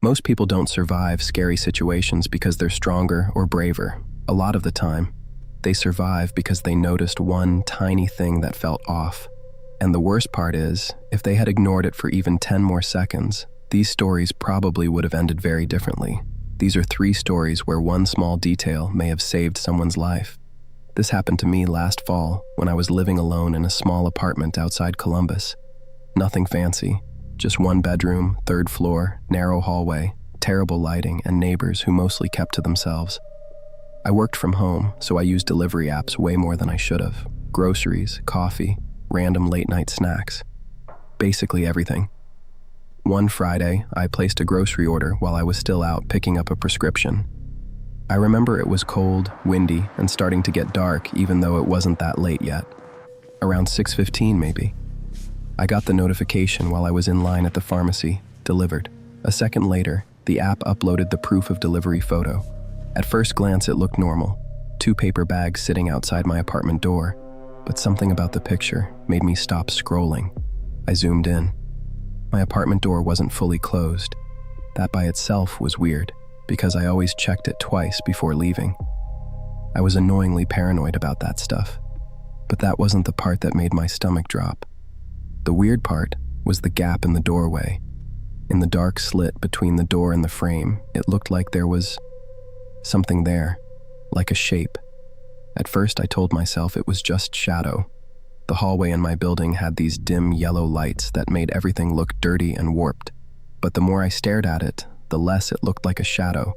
Most people don't survive scary situations because they're stronger or braver. A lot of the time, they survive because they noticed one tiny thing that felt off. And the worst part is, if they had ignored it for even 10 more seconds, these stories probably would have ended very differently. These are 3 stories where one small detail may have saved someone's life. This happened to me last fall when I was living alone in a small apartment outside Columbus. Nothing fancy, just 1 bedroom, 3rd floor, narrow hallway, terrible lighting, and neighbors who mostly kept to themselves. I worked from home, so I used delivery apps way more than I should have. Groceries, coffee, random late-night snacks. Basically everything. One Friday, I placed a grocery order while I was still out picking up a prescription. I remember it was cold, windy, and starting to get dark even though it wasn't that late yet. Around 6:15 maybe. I got the notification while I was in line at the pharmacy, delivered. A second later, the app uploaded the proof of delivery photo. At first glance, it looked normal. 2 paper bags sitting outside my apartment door. But something about the picture made me stop scrolling. I zoomed in. My apartment door wasn't fully closed. That by itself was weird, because I always checked it twice before leaving. I was annoyingly paranoid about that stuff. But that wasn't the part that made my stomach drop. The weird part was the gap in the doorway. In the dark slit between the door and the frame, it looked like there was something there, like a shape. At first, I told myself it was just shadow. The hallway in my building had these dim yellow lights that made everything look dirty and warped. But the more I stared at it, the less it looked like a shadow.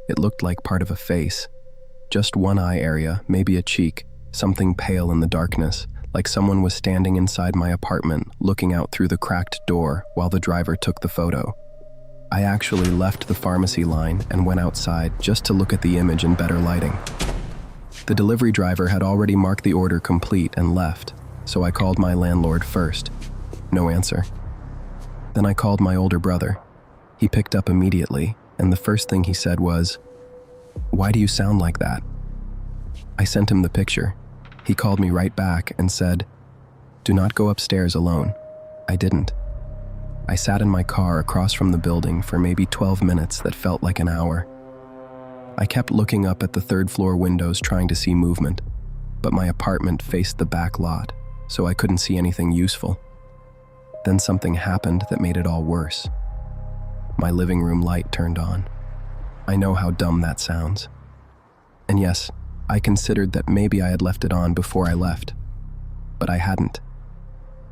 It looked like part of a face. Just one eye area, maybe a cheek, something pale in the darkness, like someone was standing inside my apartment, looking out through the cracked door while the driver took the photo. I actually left the pharmacy line and went outside just to look at the image in better lighting. The delivery driver had already marked the order complete and left, so I called my landlord first. No answer. Then I called my older brother. He picked up immediately, and the first thing he said was, "Why do you sound like that?" I sent him the picture. He called me right back and said, "Do not go upstairs alone." I didn't. I sat in my car across from the building for maybe 12 minutes that felt like an hour. I kept looking up at the 3rd floor windows trying to see movement, but my apartment faced the back lot, so I couldn't see anything useful. Then something happened that made it all worse. My living room light turned on. I know how dumb that sounds. And yes, I considered that maybe I had left it on before I left, but I hadn't.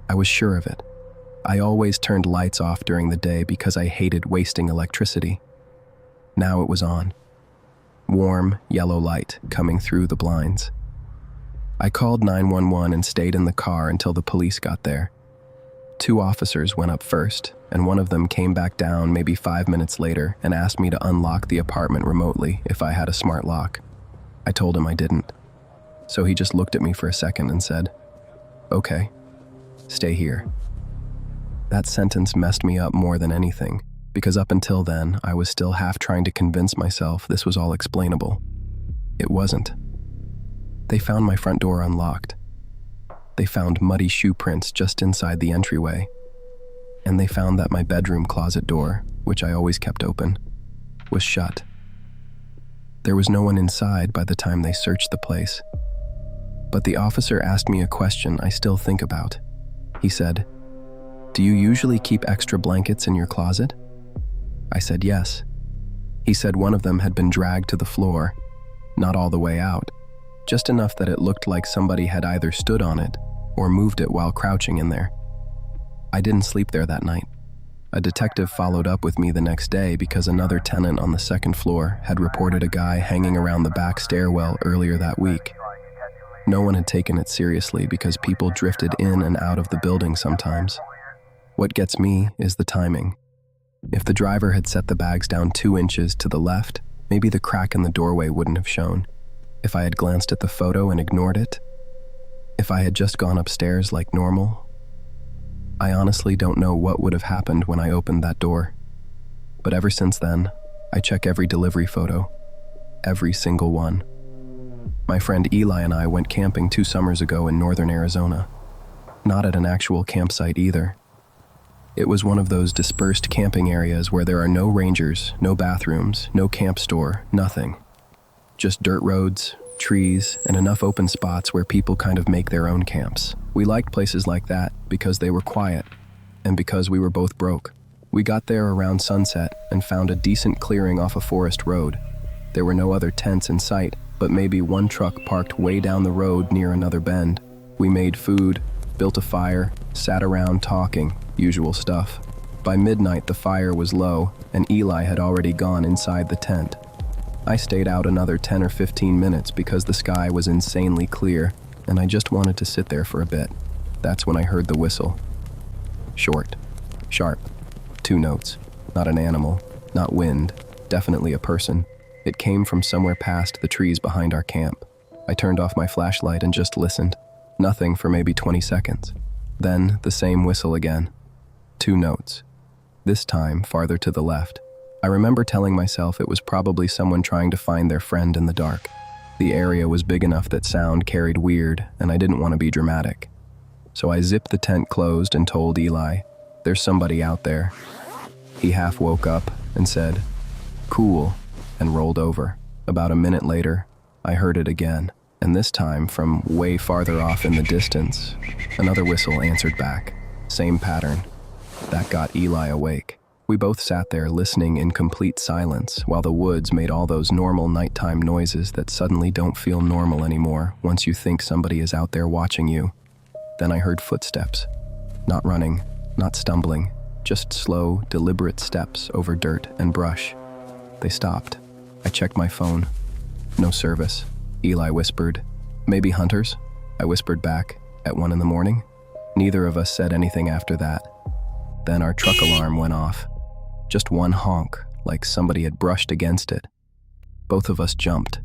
I was sure of it. I always turned lights off during the day because I hated wasting electricity. Now it was on. Warm, yellow light coming through the blinds. I called 911 and stayed in the car until the police got there. 2 officers went up first, and one of them came back down maybe 5 minutes later and asked me to unlock the apartment remotely if I had a smart lock. I told him I didn't. So he just looked at me for a second and said, "Okay, stay here." That sentence messed me up more than anything, because up until then, I was still half trying to convince myself this was all explainable. It wasn't. They found my front door unlocked. They found muddy shoe prints just inside the entryway. And they found that my bedroom closet door, which I always kept open, was shut. There was no one inside by the time they searched the place. But the officer asked me a question I still think about. He said, "Do you usually keep extra blankets in your closet?" I said yes. He said one of them had been dragged to the floor, not all the way out, just enough that it looked like somebody had either stood on it or moved it while crouching in there. I didn't sleep there that night. A detective followed up with me the next day because another tenant on the 2nd floor had reported a guy hanging around the back stairwell earlier that week. No one had taken it seriously because people drifted in and out of the building sometimes. What gets me is the timing. If the driver had set the bags down 2 inches to the left, maybe the crack in the doorway wouldn't have shown. If I had glanced at the photo and ignored it, if I had just gone upstairs like normal, I honestly don't know what would have happened when I opened that door. But ever since then, I check every delivery photo, every single one. My friend Eli and I went camping 2 summers ago in northern Arizona. Not at an actual campsite either. It was one of those dispersed camping areas where there are no rangers, no bathrooms, no camp store, nothing. Just dirt roads, trees, and enough open spots where people kind of make their own camps. We liked places like that because they were quiet, and because we were both broke. We got there around sunset and found a decent clearing off a forest road. There were no other tents in sight, but maybe one truck parked way down the road near another bend. We made food, built a fire, sat around talking, usual stuff. By midnight, the fire was low, and Eli had already gone inside the tent. I stayed out another 10 or 15 minutes because the sky was insanely clear, and I just wanted to sit there for a bit. That's when I heard the whistle. Short, sharp, 2 notes. Not an animal, not wind, definitely a person. It came from somewhere past the trees behind our camp. I turned off my flashlight and just listened. Nothing for maybe 20 seconds. Then the same whistle again. 2 notes. This time farther to the left. I remember telling myself it was probably someone trying to find their friend in the dark. The area was big enough that sound carried weird, and I didn't want to be dramatic. So I zipped the tent closed and told Eli, "There's somebody out there." He half woke up and said, "Cool," and rolled over. About a minute later, I heard it again, and this time from way farther off in the distance. Another whistle answered back. Same pattern. That got Eli awake. We both sat there listening in complete silence while the woods made all those normal nighttime noises that suddenly don't feel normal anymore once you think somebody is out there watching you. Then I heard footsteps. Not running, not stumbling, just slow, deliberate steps over dirt and brush. They stopped. I checked my phone. No service. Eli whispered, "Maybe hunters?" I whispered back, "At 1 a.m? Neither of us said anything after that. Then our truck alarm went off. Just one honk, like somebody had brushed against it. Both of us jumped.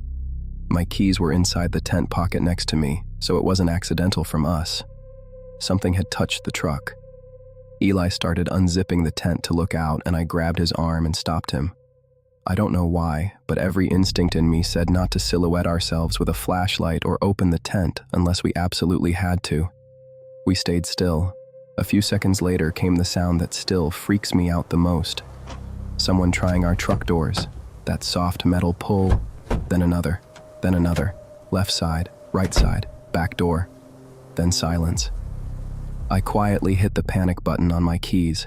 My keys were inside the tent pocket next to me, so it wasn't accidental from us. Something had touched the truck. Eli started unzipping the tent to look out, and I grabbed his arm and stopped him. I don't know why, but every instinct in me said not to silhouette ourselves with a flashlight or open the tent unless we absolutely had to. We stayed still. A few seconds later came the sound that still freaks me out the most. Someone trying our truck doors. That soft metal pull, then another, left side, right side, back door, then silence. I quietly hit the panic button on my keys.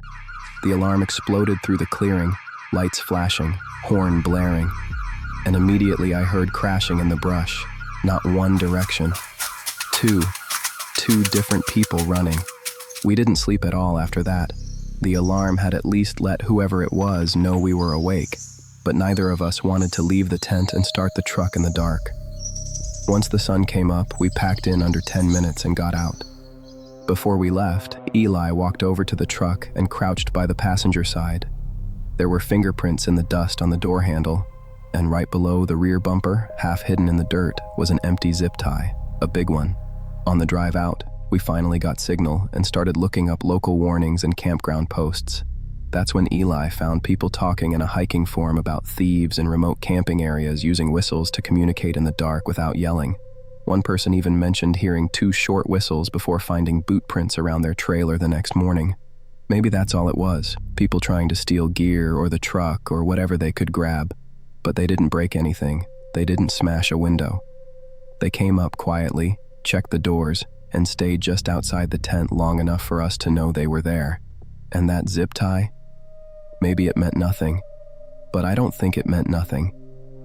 The alarm exploded through the clearing, lights flashing, horn blaring, and immediately I heard crashing in the brush. Not one direction. Two different people running. We didn't sleep at all after that. The alarm had at least let whoever it was know we were awake, but neither of us wanted to leave the tent and start the truck in the dark. Once the sun came up, we packed in under 10 minutes and got out. Before we left, Eli walked over to the truck and crouched by the passenger side. There were fingerprints in the dust on the door handle, and right below the rear bumper, half hidden in the dirt, was an empty zip tie, a big one. On the drive out, we finally got signal and started looking up local warnings and campground posts. That's when Eli found people talking in a hiking forum about thieves in remote camping areas using whistles to communicate in the dark without yelling. One person even mentioned hearing 2 short whistles before finding boot prints around their trailer the next morning. Maybe that's all it was, people trying to steal gear or the truck or whatever they could grab. But they didn't break anything. They didn't smash a window. They came up quietly, checked the doors, and stayed just outside the tent long enough for us to know they were there. And that zip tie? Maybe it meant nothing, but I don't think it meant nothing.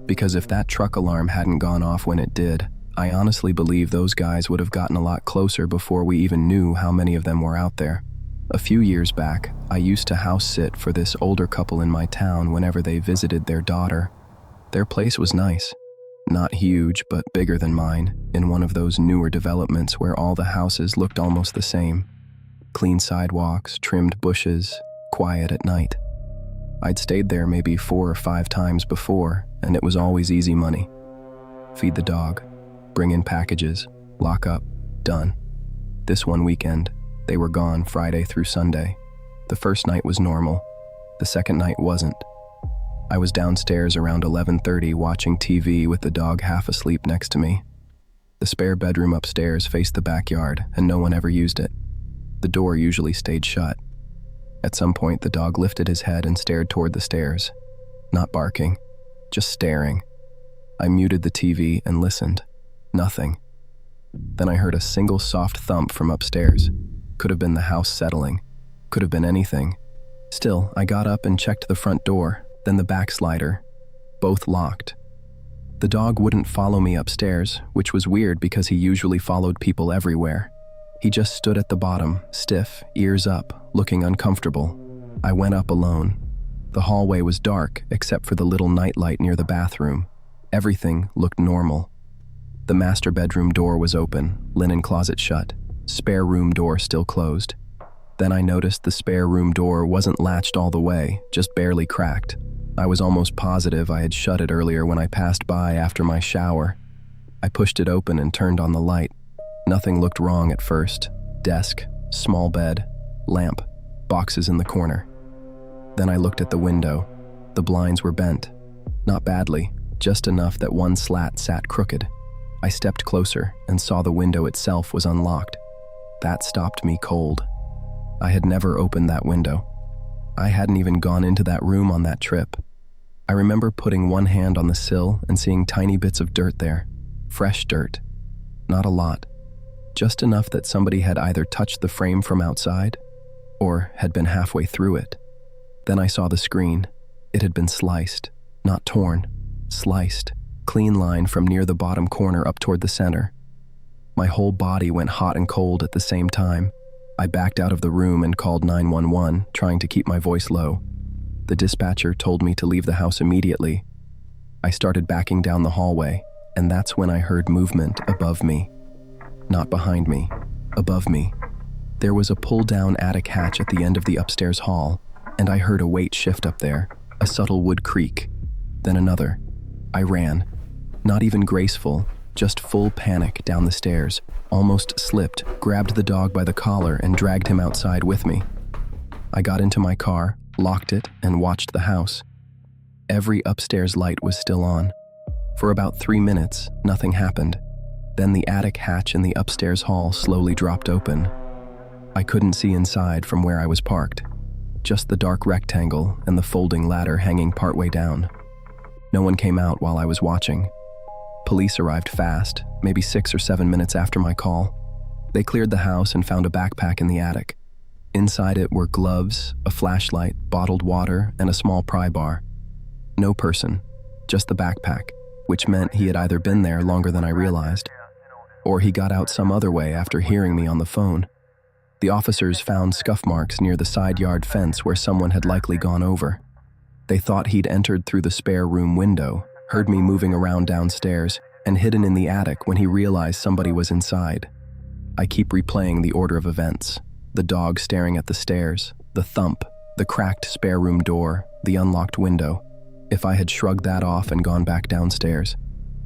Because if that truck alarm hadn't gone off when it did, I honestly believe those guys would have gotten a lot closer before we even knew how many of them were out there. A few years back, I used to house sit for this older couple in my town whenever they visited their daughter. Their place was nice. Not huge, but bigger than mine, in one of those newer developments where all the houses looked almost the same. Clean sidewalks, trimmed bushes, quiet at night. I'd stayed there maybe 4 or 5 times before, and it was always easy money. Feed the dog, bring in packages, lock up, done. This one weekend, they were gone Friday through Sunday. The first night was normal. The second night wasn't. I was downstairs around 11:30 watching TV with the dog half asleep next to me. The spare bedroom upstairs faced the backyard, and no one ever used it. The door usually stayed shut. At some point, the dog lifted his head and stared toward the stairs. Not barking, just staring. I muted the TV and listened. Nothing. Then I heard a single soft thump from upstairs. Could have been the house settling. Could have been anything. Still, I got up and checked the front door, then the back slider. Both locked. The dog wouldn't follow me upstairs, which was weird because he usually followed people everywhere. He just stood at the bottom, stiff, ears up, looking uncomfortable. I went up alone. The hallway was dark, except for the little nightlight near the bathroom. Everything looked normal. The master bedroom door was open, linen closet shut, spare room door still closed. Then I noticed the spare room door wasn't latched all the way, just barely cracked. I was almost positive I had shut it earlier when I passed by after my shower. I pushed it open and turned on the light. Nothing looked wrong at first. Desk, small bed, lamp, boxes in the corner. Then I looked at the window. The blinds were bent. Not badly, just enough that one slat sat crooked. I stepped closer and saw the window itself was unlocked. That stopped me cold. I had never opened that window. I hadn't even gone into that room on that trip. I remember putting one hand on the sill and seeing tiny bits of dirt there. Fresh dirt. Not a lot. Just enough that somebody had either touched the frame from outside or had been halfway through it. Then I saw the screen. It had been sliced, not torn, sliced, clean line from near the bottom corner up toward the center. My whole body went hot and cold at the same time. I backed out of the room and called 911, trying to keep my voice low. The dispatcher told me to leave the house immediately. I started backing down the hallway, and that's when I heard movement above me. Not behind me, above me. There was a pull-down attic hatch at the end of the upstairs hall, and I heard a weight shift up there, a subtle wood creak. Then another. I ran. Not even graceful, just full panic down the stairs, almost slipped, grabbed the dog by the collar and dragged him outside with me. I got into my car, locked it, and watched the house. Every upstairs light was still on. For about 3 minutes, nothing happened. Then the attic hatch in the upstairs hall slowly dropped open. I couldn't see inside from where I was parked. Just the dark rectangle and the folding ladder hanging partway down. No one came out while I was watching. Police arrived fast, maybe 6 or 7 minutes after my call. They cleared the house and found a backpack in the attic. Inside it were gloves, a flashlight, bottled water, and a small pry bar. No person, just the backpack, which meant he had either been there longer than I realized, or he got out some other way after hearing me on the phone. The officers found scuff marks near the side yard fence where someone had likely gone over. They thought he'd entered through the spare room window, heard me moving around downstairs, and hidden in the attic when he realized somebody was inside. I keep replaying the order of events. The dog staring at the stairs, the thump, the cracked spare room door, the unlocked window. If I had shrugged that off and gone back downstairs,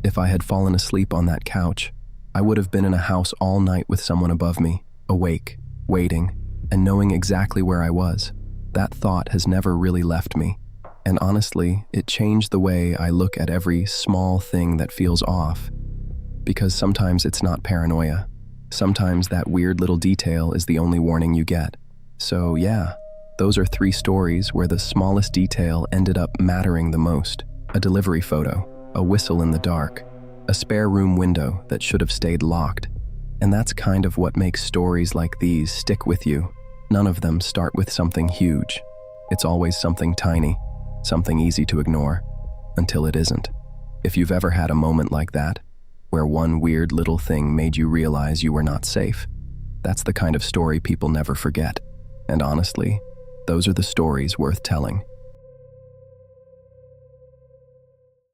if I had fallen asleep on that couch, I would have been in a house all night with someone above me, awake, waiting, and knowing exactly where I was. That thought has never really left me. And honestly, it changed the way I look at every small thing that feels off. Because sometimes it's not paranoia. Sometimes that weird little detail is the only warning you get. So yeah, those are 3 stories where the smallest detail ended up mattering the most. A delivery photo, a whistle in the dark, a spare room window that should have stayed locked. And that's kind of what makes stories like these stick with you. None of them start with something huge. It's always something tiny, something easy to ignore, until it isn't. If you've ever had a moment like that, where one weird little thing made you realize you were not safe, that's the kind of story people never forget. And honestly, those are the stories worth telling.